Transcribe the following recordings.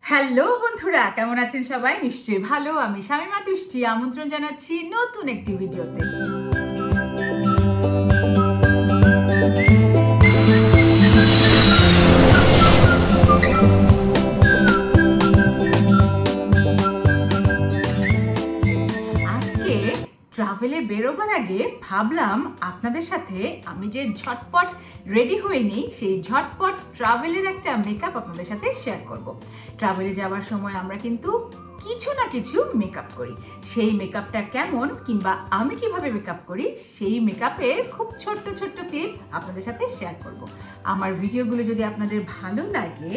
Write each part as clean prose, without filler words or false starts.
Hello বন্ধুরা, কেমন আছেন সবাই? নিশ্চয়ই ভালো। আমি শামিমা তুষ্টি আমন্ত্রণ জানাচ্ছি নতুন একটি ভিডিওতে। আজকে ট্রাভেলে বেরোবার আগে ভাবলাম আপনাদের সাথে আমি যে ঝটপট রেডি হয়ে নিই, সেই ঝটপট ট্রাভেলের একটা মেকআপ আপনাদের সাথে শেয়ার করব। ট্রাভেলে যাওয়ার সময় আমরা কিন্তু কিছু না কিছু মেকআপ করি। সেই মেকআপটা কেমন কিংবা আমি কিভাবে মেকআপ করি, সেই মেকআপের খুব ছোট্ট ছোট্ট ক্লিপ আপনাদের সাথে শেয়ার করব। আমার ভিডিওগুলো যদি আপনাদের ভালো লাগে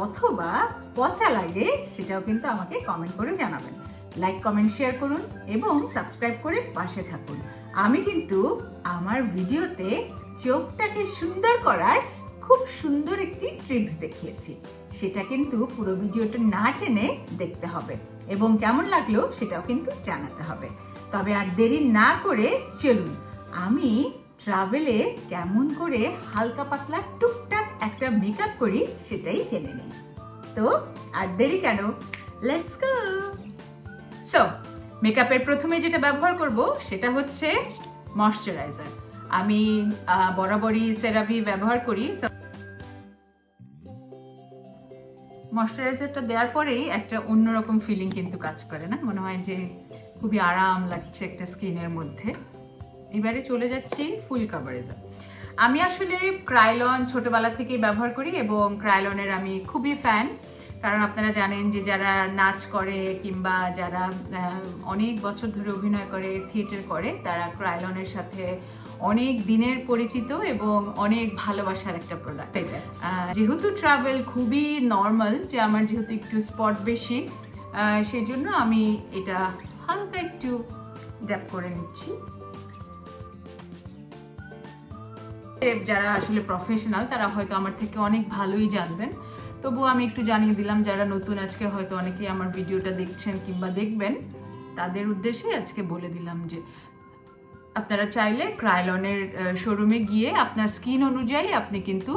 অথবা পচা লাগে, সেটাও কিন্তু আমাকে কমেন্ট করে জানাবেন। লাইক কমেন্ট শেয়ার করুন এবং সাবস্ক্রাইব করে পাশে থাকুন। আমি কিন্তু আমার ভিডিওতে চোখটাকে সুন্দর করার খুব সুন্দর একটি ট্রিক্স দেখিয়েছি। সেটা কিন্তু পুরো ভিডিওটা না টেনে দেখতে হবে এবং কেমন লাগলো সেটাও কিন্তু জানাতে হবে। তবে আর দেরি না করে চলুন আমি ট্রাভেলে কেমন করে হালকা পাতলা টুকটাক একটা মেকআপ করি সেটাই জেনে নিই। তো আর দেরি কেন, লেটস গো। সো মেকআপের প্রথমে যেটা ব্যবহার করব সেটা হচ্ছে ময়শ্চারাইজার। আমি বরাবরই সেরাভি ব্যবহার করি। ময়শ্চারাইজারটা দেওয়ার পরেই একটা অন্যরকম ফিলিং কিন্তু কাজ করে, না? মনে হয় যে খুবই আরাম লাগছে একটা স্কিনের মধ্যে। এবারে চলে যাচ্ছি ফুল কাভারেজে। আমি আসলে ক্রাইলন ছোটবেলা থেকেই ব্যবহার করি এবং ক্রাইলনের আমি খুবই ফ্যান। কারণ আপনারা জানেন যে যারা নাচ করে কিংবা যারা অনেক বছর ধরে অভিনয় করে, থিয়েটার করে, তারা ক্রাইলনের সাথে অনেক দিনের পরিচিত এবং অনেক ভালোবাসার একটা প্রোডাক্ট। যেহেতু ট্রাভেল খুবই নর্মাল, যে আমার যেহেতু একটু স্পট বেশি, সেই জন্য আমি এটা হালকা একটু ড্যাপ করে নিচ্ছি। যারা আসলে প্রফেশনাল তারা হয়তো আমার থেকে অনেক ভালোই জানবেন, তবুও আমি একটু জানিয়ে দিলাম যারা নতুন, আজকে হয়তো অনেকেই আমার ভিডিওটা দেখছেন কিংবা দেখবেন, তাদের উদ্দেশ্যে আজকে বলে দিলাম যে আপনারা চাইলে ক্রাইলনের শোরুমে গিয়ে আপনার স্কিন অনুযায়ী আপনি কিন্তু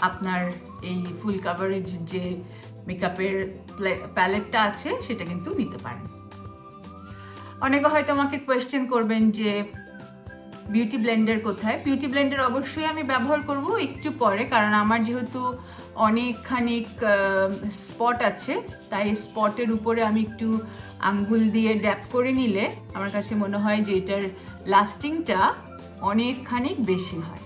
আপনার এই ফুল কাভারেজ যে মেকআপের প্যালেটটা আছে সেটা কিন্তু নিতে পারেন। অনেকে হয়তো আমাকে কোয়েশ্চেন করবেন যে বিউটি ব্লেন্ডার কোথায়। বিউটি ব্লেন্ডার অবশ্যই আমি ব্যবহার করব একটু পরে, কারণ আমার যেহেতু অনেকখানি স্পট আছে, তাই স্পটের উপরে আমি একটু আঙ্গুল দিয়ে ড্যাপ করে নিলে আমার কাছে মনে হয় যে এটার লাস্টিংটা অনেকখানি বেশি হয়।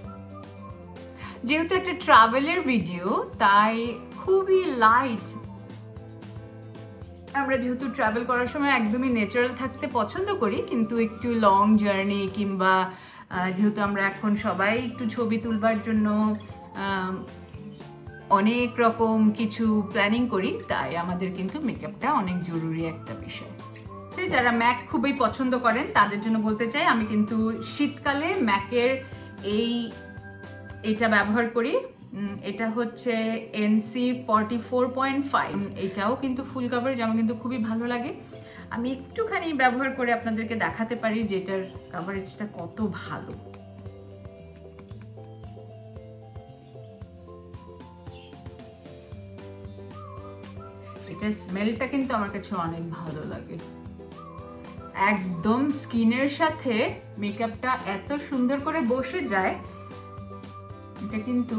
যেহেতু একটা ট্রাভেলের ভিডিও, তাই খুবই লাইট। আমরা যেহেতু ট্রাভেল করার সময় একদমই ন্যাচারাল থাকতে পছন্দ করি, কিন্তু একটু লং জার্নি কিংবা যেহেতু আমরা এখন সবাই একটু ছবি তুলবার জন্য অনেক রকম কিছু প্ল্যানিং করি, তাই আমাদের কিন্তু মেকআপটা অনেক জরুরি একটা বিষয়। যারা ম্যাক খুবই পছন্দ করেন তাদের জন্য বলতে চাই, আমি কিন্তু শীতকালে ম্যাকের এটা ব্যবহার করি। এটা হচ্ছে NC44.5। এটাও কিন্তু ফুল কাভারেজ, আমার কিন্তু খুবই ভালো লাগে। আমি একটুখানি ব্যবহার করে আপনাদেরকে দেখাতে পারি যে এটার কাভারেজটা কত ভালো। এটার স্মেলটা কিন্তু আমার কাছে অনেক ভালো লাগে। একদম স্কিনের সাথে মেকআপটা এত সুন্দর করে বসে যায়, এটা কিন্তু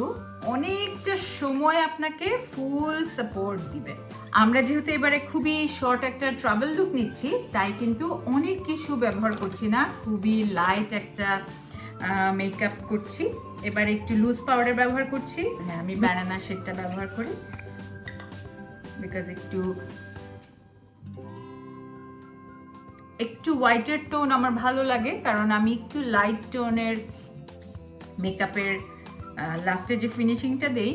অনেকটা সময় আপনাকে ফুল সাপোর্ট দিবে। আমরা যেহেতু এবারে খুবই শর্ট একটা ট্রাভেল লুক নিচ্ছি, তাই কিন্তু অনেক কিছু ব্যবহার করছি না, খুবই লাইট একটা মেকআপ করছি। এবারে একটু লুজ পাউডার ব্যবহার করছি। হ্যাঁ, আমি ব্যানানা শেডটা ব্যবহার করি বিকজ একটু হোয়াইটের টোন আমার ভালো লাগে, কারণ আমি একটু লাইট টোনের মেকআপের লাস্টে যে ফিনিশিংটা দেই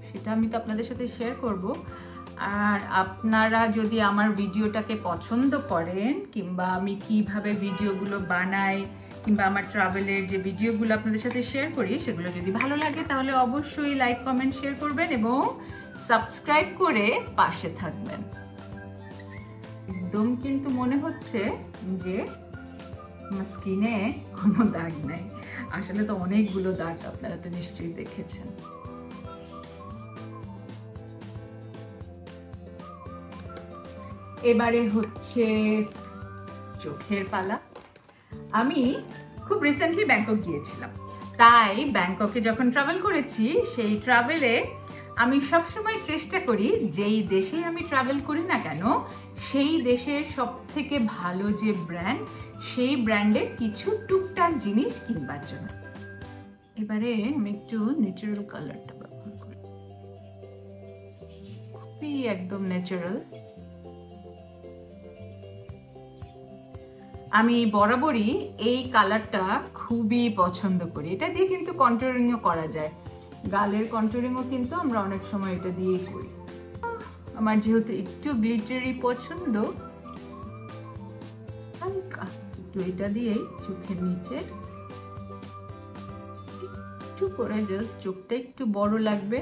সেটা আমি তো আপনাদের সাথে শেয়ার করব। আর আপনারা যদি আমার ভিডিওটাকে পছন্দ করেন কিংবা আমি কিভাবে ভিডিওগুলো বানাই কিংবা আমার ট্রাভেলের যে ভিডিওগুলো আপনাদের সাথে শেয়ার করি সেগুলো যদি ভালো লাগে, তাহলে অবশ্যই লাইক কমেন্ট শেয়ার করবেন এবং সাবস্ক্রাইব করে পাশে থাকবেন। একদম কিন্তু মনে হচ্ছে যে আমার স্কিনে কোনো দাগ নাই, আসলে তো অনেকগুলো দাগ আপনারা তো নিশ্চয়ই দেখেছেন। এবারে হচ্ছে চোখের পালা। আমি খুব রিসেন্টলি ব্যাংকক গিয়েছিলাম, তাই ব্যাংককে যখন ট্রাভেল করেছি সেই ট্রাভেলে আমি সবসময় চেষ্টা করি যেই দেশে আমি ট্রাভেল করি না কেন সেই দেশের সব থেকে ভালো যে ব্র্যান্ড সেই ব্র্যান্ডের কিছু টুকটাক জিনিস কিনবার জন্য। এবারে আমি একটু ন্যাচারাল কালারটা ব্যবহার করি, খুবই একদম ন্যাচারাল। আমি বরাবরই এই কালারটা খুবই পছন্দ করি। এটা দিয়ে কিন্তু কন্ট্যুরিংও করা যায়, গালের কন্ট্যুরিংও কিন্তু আমরা অনেক সময় এটা দিয়েই করি। আমার যেহেতু একটু গ্লিটারি পছন্দ, হালকা একটু এটা দিয়েই চোখের নিচে একটু করে জাস্ট চোখটা একটু বড় লাগবে।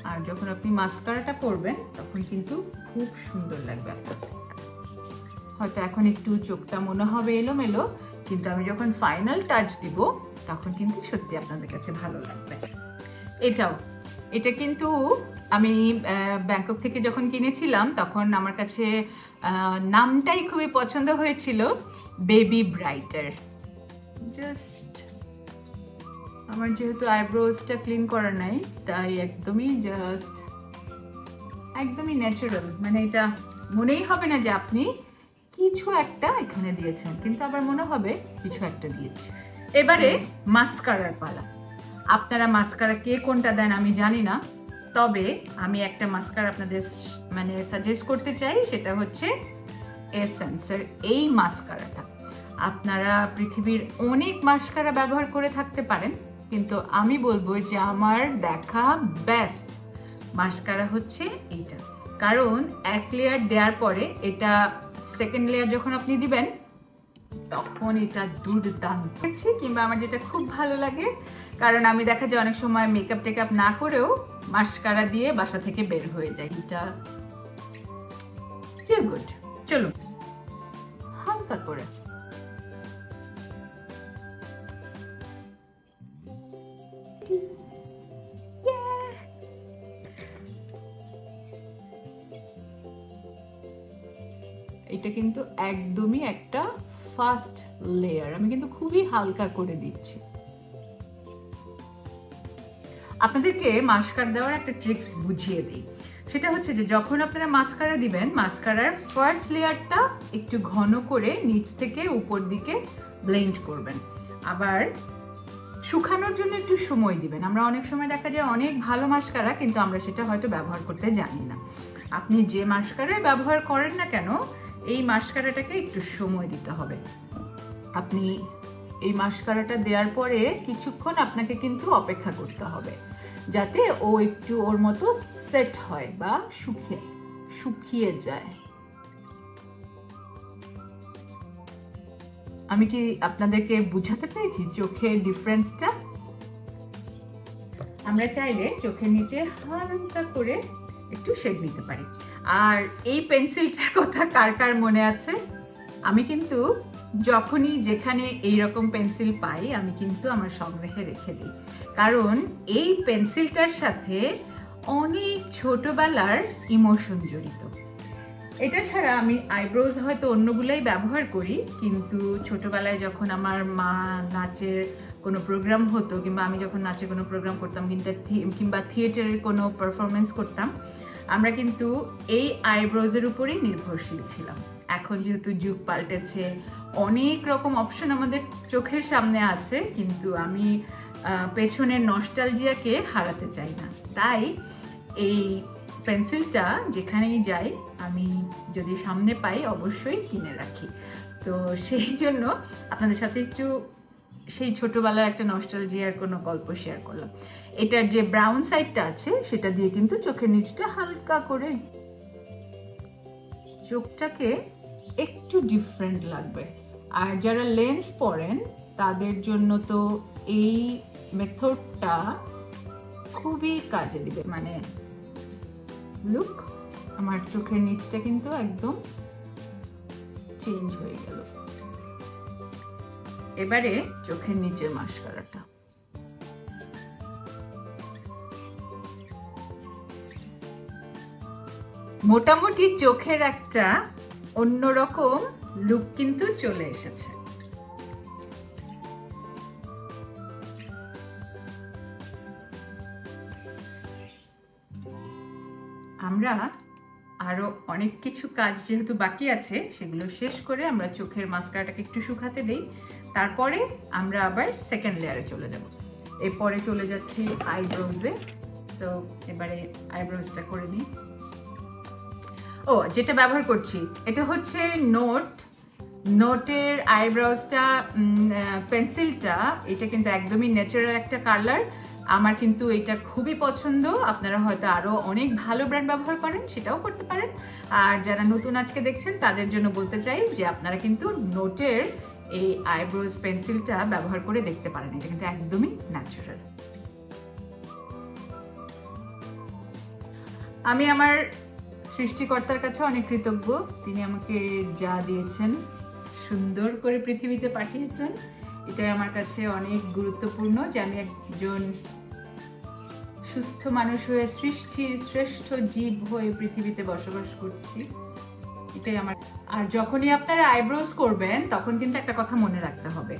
আর যখন আপনি মাস্কারাটা পরবেন তখন কিন্তু খুব সুন্দর লাগবে আপনাকে। হয়তো এখন একটু চোখটা মনে হবে এলোমেলো, কিন্তু আমি যখন ফাইনাল টাচ দিব তখন কিন্তু সত্যি আপনাদের কাছে ভালো লাগবে। এটা কিন্তু আমি ব্যাংকক থেকে যখন কিনেছিলাম তখন আমার কাছে নামটাই খুবই পছন্দ হয়েছিল, বেবি ব্রাইটার। জাস্ট আমার যেহেতু আইব্রোজটা ক্লিন করা নাই তাই একদমই ন্যাচারাল, মানে এটা মনেই হবে না যে আপনি কিছু একটা এখানে দিয়েছেন, কিন্তু আবার মনে হবে কিছু একটা দিয়েছে। এবারে মাস্কারার পালা। আপনারা মাস্কারা কে কোনটা দেন আমি জানি না, তবে আমি একটা মাস্কারা আপনাদের মানে সাজেস্ট করতে চাই, সেটা হচ্ছে এসেন্সের এই মাস্কারাটা। আপনারা পৃথিবীর অনেক মাস্কারা ব্যবহার করে থাকতে পারেন, কিন্তু আমি বলবো যে আমার দেখা বেস্ট মাস্কারা হচ্ছে এইটা। কারণ এক লেয়ার দেওয়ার পরে এটা সেকেন্ড লেয়ার যখন আপনি দিবেন তখন এটা দুর্দান্ত। কিংবা আমার যেটা খুব ভালো লাগে, কারণ আমি দেখা যায় অনেক সময় মেকআপ টেকআপ না করেও মাস্কারা দিয়ে বাসা থেকে বের হয়ে যায়। এটা গুড। চলুন হালকা করে এটা কিন্তু একদমই একটা ফার্স্ট লেয়ার, আমি কিন্তু খুবই হালকা করে দিচ্ছি। আপনাদেরকে মাস্কারা দেওয়ার একটা ট্রিক্স বুঝিয়ে দিই, সেটা হচ্ছে যে যখন আপনারা মাস্কারা দিবেন মাস্কারার ফার্স্ট লেয়ারটা একটু ঘন করে নিচ থেকে উপর দিকে ব্লেন্ড করবেন, আবার শুকানোর জন্য একটু সময় দিবেন। আমরা অনেক সময় দেখা যায় অনেক ভালো মাস্কারা, কিন্তু আমরা সেটা হয়তো ব্যবহার করতে জানি না। আপনি যে মাস্কারাই ব্যবহার করেন না কেন এই মাস্কারাটাকে একটু সময় দিতে হবে। আপনি এই মাস্কারাটা দেওয়ার পরে কিছুক্ষণ আপনাকে কিন্তু অপেক্ষা করতে হবে যাতে ও একটু ওর মতো সেট হয় বা শুকিয়ে যায়। আমি কি আপনাদেরকে বুঝাতে পেরেছি চোখের ডিফারেন্সটা? আমরা চাইলে চোখের নিচে হালকা করে একটু শেড নিতে পারি। আর এই পেন্সিলটার কথা কার কার মনে আছে? আমি কিন্তু যখনই যেখানে এইরকম পেন্সিল পাই আমি কিন্তু আমার সংগ্রহে রেখে দিই, কারণ এই পেন্সিলটার সাথে অনেক ছোটবেলার ইমোশন জড়িত। এটা ছাড়া আমি আইব্রোজ হয়তো অন্যগুলাই ব্যবহার করি, কিন্তু ছোটবেলায় যখন আমার মা নাচের কোনো প্রোগ্রাম হতো কিংবা আমি যখন নাচের কোনো প্রোগ্রাম করতাম কিংবা থিয়েটারের কোনো পারফরমেন্স করতাম, আমরা কিন্তু এই আইব্রোজের উপরেই নির্ভরশীল ছিলাম। এখন যেহেতু যুগ পাল্টেছে, অনেক রকম অপশন আমাদের চোখের সামনে আছে, কিন্তু আমি পেছনের নস্টালজিয়াকে হারাতে চাই না। তাই এই পেন্সিলটা যেখানেই যাই আমি যদি সামনে পাই অবশ্যই কিনে রাখি। তো সেই জন্য আপনাদের সাথে একটু সেই ছোটবেলার একটা নস্টালজিয়ার কোনো গল্প শেয়ার করলাম। এটার যে ব্রাউন সাইডটা আছে সেটা দিয়ে কিন্তু চোখের নিচটা হালকা করে চোখটাকে একটু ডিফারেন্ট লাগবে। আর যারা লেন্স পরেন তাদের জন্য তো এই মেথডটা খুবই কাজে দিবে। মানে লুক, আমার চোখের নিচটা কিন্তু একদম চেঞ্জ হয়ে গেল। এবারে চোখের নিচের মাস্কারাটা। মোটামুটি চোখের একটা অন্যরকম লুক কিন্তু চলে এসেছে। আমরা আরো অনেক কিছু কাজ যেহেতু বাকি আছে সেগুলো শেষ করে আমরা চোখের মাস্কারাটাকে একটু শুকাতে দেই, তারপরে আমরা আবার সেকেন্ড লেয়ারে চলে যাব। এরপরে চলে যাচ্ছি আইব্রোজে। সো এবারে আইব্রোজটা করে নিই। ও, যেটা ব্যবহার করছি এটা হচ্ছে নোটের আইব্রোজটা, পেন্সিলটা। এটা কিন্তু একদমই ন্যাচারাল একটা কালার। আমার কিন্তু এটা খুবই পছন্দ। আপনারা হয়তো আরো অনেক ভালো ব্র্যান্ড ব্যবহার করেন, সেটাও করতে পারেন। আর যারা নতুন আজকে দেখছেন তাদের জন্য বলতে চাই যে আপনারা কিন্তু নোটের এই আইব্রোজ পেন্সিলটা ব্যবহার করে দেখতে পারেন। এটা কিন্তু একদমই ন্যাচারাল। আমি আমার সৃষ্টিকর্তার কাছে অনেক কৃতজ্ঞ। তিনি আমাকে যা দিয়েছেন সুন্দর করে পৃথিবীতে পাঠিয়েছেন। এটাই আমার কাছে অনেক গুরুত্বপূর্ণ যে আমি একজন সুস্থ মানুষ হয়ে, সৃষ্টির শ্রেষ্ঠ জীব হয়ে পৃথিবীতে বসবাস করছি। এটাই আমার। আর যখনই আপনারা আইব্রোজ করবেন তখন কিন্তু একটা কথা মনে রাখতে হবে,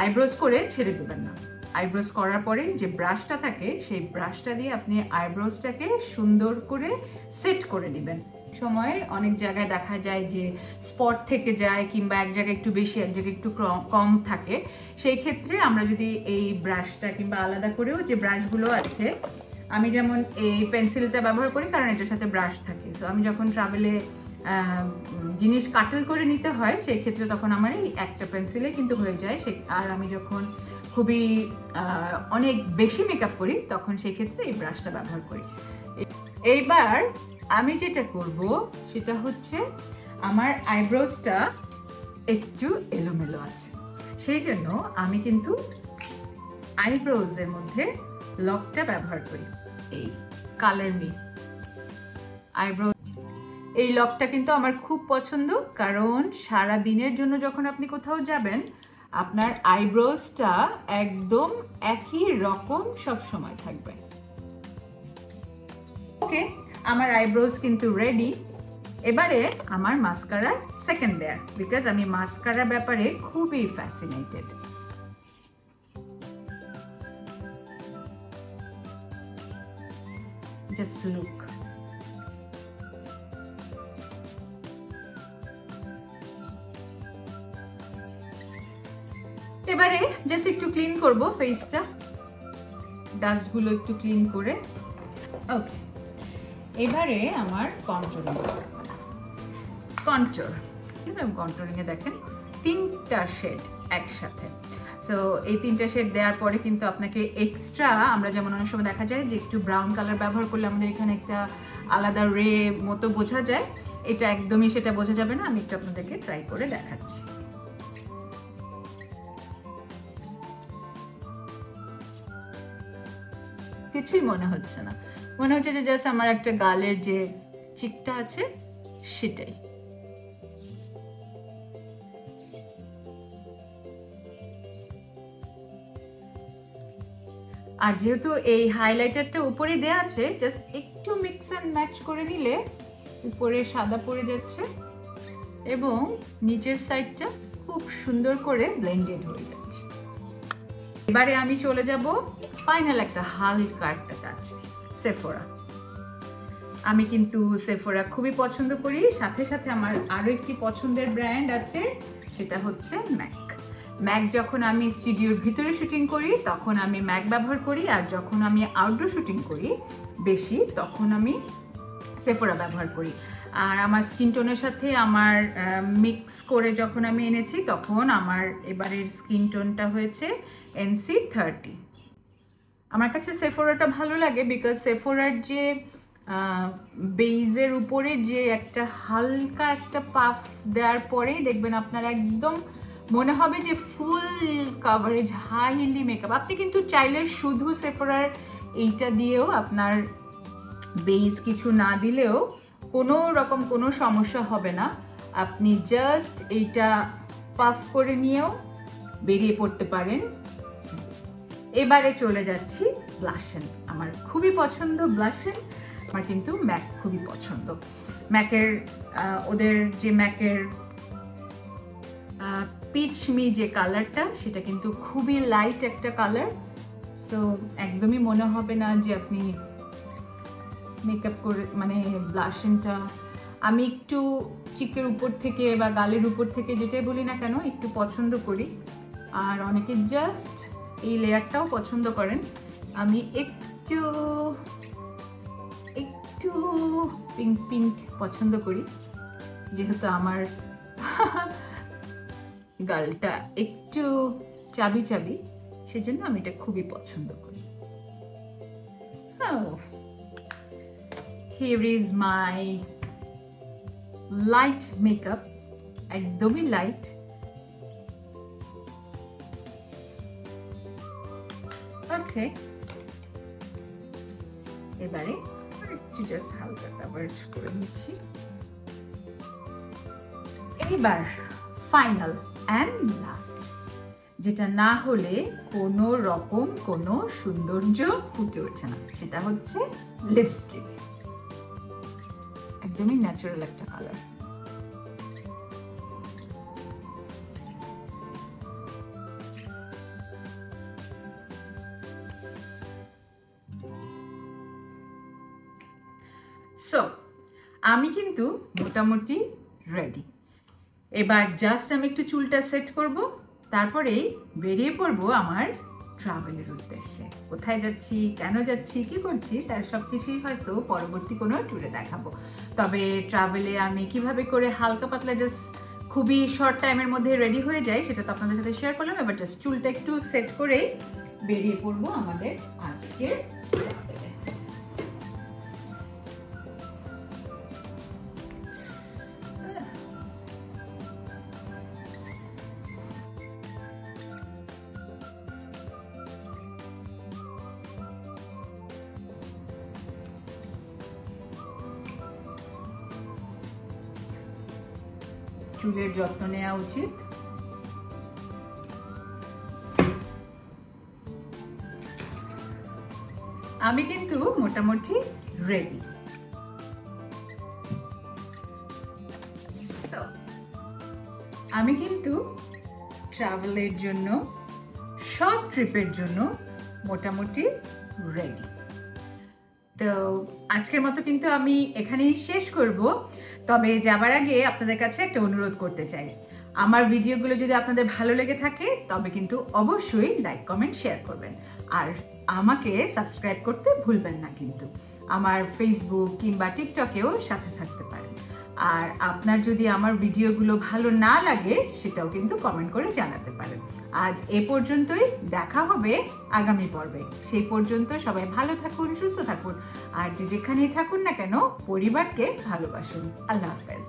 আইব্রোজ করে ছেড়ে দেবেন না। আইব্রোজ করার পরে যে ব্রাশটা থাকে সেই ব্রাশটা দিয়ে আপনি আইব্রোজটাকে সুন্দর করে সেট করে নেবেন। সময় অনেক জায়গায় দেখা যায় যে স্পট থেকে যায়, কিংবা এক জায়গায় একটু বেশি এক জায়গায় একটু কম থাকে। সেই ক্ষেত্রে আমরা যদি এই ব্রাশটা কিংবা আলাদা করেও যে ব্রাশগুলো আছে, আমি যেমন এই পেন্সিলটা ব্যবহার করি কারণ এটার সাথে ব্রাশ থাকে। সো আমি যখন ট্রাভেলে জিনিস কাটল করে নিতে হয় সেই ক্ষেত্রে তখন আমার এই একটা পেন্সিলে কিন্তু হয়ে যায়। আর আমি যখন খুবই অনেক বেশি মেকআপ করি তখন সেই ক্ষেত্রে এই ব্রাশটা ব্যবহার করি। এইবার আমি যেটা করব সেটা হচ্ছে, আমার আইব্রোজটা একটু এলোমেলো আছে, সেই জন্য আমি কিন্তু আইব্রোজের মধ্যে লকটা ব্যবহার করি। এই কালার মি আইব্রো, এই লকটা কিন্তু আমার খুব পছন্দ, কারণ সারা দিনের জন্য যখন আপনি কোথাও যাবেন আপনার আইব্রোজটা একদম একই রকম সব সময় থাকবে। ওকে, আমার আইব্রোজ কিন্তু রেডি। এবারে আমার মাস্কারার সেকেন্ড লেয়ার, বিকজ আমি মাস্কারার ব্যাপারে খুবই ফ্যাসিনেটেড। Just look. এবারে জাস্ট একটু ক্লিন করব ফেসটা, ডাস্টগুলো একটু ক্লিন করে। ওকে, এবারে আমার কন্ট্রোলিং কন্ট্রোলিংয়ে দেখেন 3টা শেড একসাথে। সো এই 3টা শেড দেওয়ার পরে কিন্তু আপনাকে এক্সট্রা, আমরা যেমন অনেক সময় দেখা যায় যে একটু ব্রাউন কালার ব্যবহার করলে আমাদের এখানে একটা আলাদা রে মতো বোঝা যায়, এটা একদমই সেটা বোঝা যাবে না। আমি একটু আপনাদেরকে ট্রাই করে দেখাচ্ছি। কিছুই মনে হচ্ছে না, মনে হচ্ছে যে জাস্ট আমার একটা গালের যে চিকটা আছে সেটাই। আর যেহেতু এই হাইলাইটারটা উপরে দেয়া আছে, জাস্ট একটু মিক্স অ্যান্ড ম্যাচ করে নিলে উপরে সাদা পড়ে যাচ্ছে এবং নিচের সাইডটা খুব সুন্দর করে ব্লেন্ডেড হয়ে যাচ্ছে। এবারে আমি চলে যাব ফাইনাল একটা হালকা একটা টাচ, সেফোরা। আমি কিন্তু সেফোরা খুবই পছন্দ করি। সাথে সাথে আমার আরো একটি পছন্দের ব্র্যান্ড আছে, সেটা হচ্ছে ম্যাক। ম্যাক যখন আমি স্টুডিওর ভিতরে শুটিং করি তখন আমি ম্যাক ব্যবহার করি, আর যখন আমি আউটডোর শুটিং করি বেশি তখন আমি সেফোরা ব্যবহার করি। আর আমার স্কিন টোনের সাথে আমার মিক্স করে যখন আমি এনেছি তখন আমার এবারের স্কিন টোনটা হয়েছে NC30। আমার কাছে সেফোরাটা ভালো লাগে বিকজ সেফোরার যে বেইজের উপরে যে একটা হালকা একটা পাফ দেওয়ার পরেই দেখবেন আপনার একদম মনে হবে যে full coverage high Hili makeup. আপনি কিন্তু চাইলে শুধু সেফোরার এইটা দিয়েও, আপনার বেইজ কিছু না দিলেও কোনো রকম কোনো সমস্যা হবে না। আপনি জাস্ট এইটা পাফ করে নিয়েও বেরিয়ে পড়তে পারেন। এবারে চলে যাচ্ছি ব্লাশন। আমার খুবই পছন্দ ব্লাশন। আমার কিন্তু ম্যাক খুবই পছন্দ। ম্যাকের ওদের যে ম্যাকের পিচ মি যে কালারটা, সেটা কিন্তু খুবই লাইট একটা কালার। সো একদমই মনে হবে না যে আপনি মেকআপ করে, মানে ব্লাশিংটা আমি একটু চিকের উপর থেকে বা গালের উপর থেকে যেটাই বলি না কেন একটু পছন্দ করি। আর অনেকে জাস্ট এই লেয়ারটাও পছন্দ করেন। আমি একটু পিঙ্ক পিঙ্ক পছন্দ করি, যেহেতু আমার গালটা একটু চাবি চাবি, সেজন্য আমি এটা খুবই পছন্দ করি। Here is my light makeup, একদমই লাইট। ওকে, এবারে একটু জাস্ট হালকা কভারেজ করে নিচ্ছি। এবার ফাইনাল অ্যান্ড লাস্ট, যেটা না হলে কোনো রকম কোনো সৌন্দর্য ফুটে ওঠে না, সেটা হচ্ছে লিপস্টিক। একদমই ন্যাচারাল একটা কালার। সো আমি কিন্তু মোটামুটি রেডি। এবার জাস্ট আমি একটু চুলটা সেট করব, তারপরেই বেরিয়ে পড়বো আমার ট্রাভেলের উদ্দেশ্যে। কোথায় যাচ্ছি, কেন যাচ্ছি, কি করছি, তার সব কিছুই হয়তো পরবর্তী কোনো ট্যুরে দেখাবো। তবে ট্রাভেলে আমি কিভাবে করে হালকা পাতলা জাস্ট খুবই শর্ট টাইমের মধ্যে রেডি হয়ে যায়, সেটা তো আপনাদের সাথে শেয়ার করলাম। এবার জাস্ট চুলটা একটু সেট করেই বেরিয়ে পড়বো আমাদের আজকের ট্রাভেলে। চুলের যত্ন নেওয়া উচিত। আমি কিন্তু মোটামুটি রেডি। আমি কিন্তু ট্রাভেলের জন্য, শর্ট ট্রিপের জন্য মোটামুটি রেডি। তো আজকের মতো কিন্তু আমি এখানেই শেষ করব। তবে যাবার আগে আপনাদের কাছে একটা অনুরোধ করতে চাই, আমার ভিডিওগুলো যদি আপনাদের ভালো লেগে থাকে তবে কিন্তু অবশ্যই লাইক, কমেন্ট, শেয়ার করবেন। আর আমাকে সাবস্ক্রাইব করতে ভুলবেন না কিন্তু। আমার ফেসবুক কিংবা টিকটকেও সাথে থাকতে পারেন। আর আপনার যদি আমার ভিডিওগুলো ভালো না লাগে সেটাও কিন্তু কমেন্ট করে জানাতে পারেন। আজ এ পর্যন্তই, দেখা হবে আগামী পর্বে। সেই পর্যন্ত সবাই ভালো থাকুন, সুস্থ থাকুন, আর যেখানেই থাকুন না কেন পরিবারকে ভালোবাসুন। আল্লাহ হাফেজ।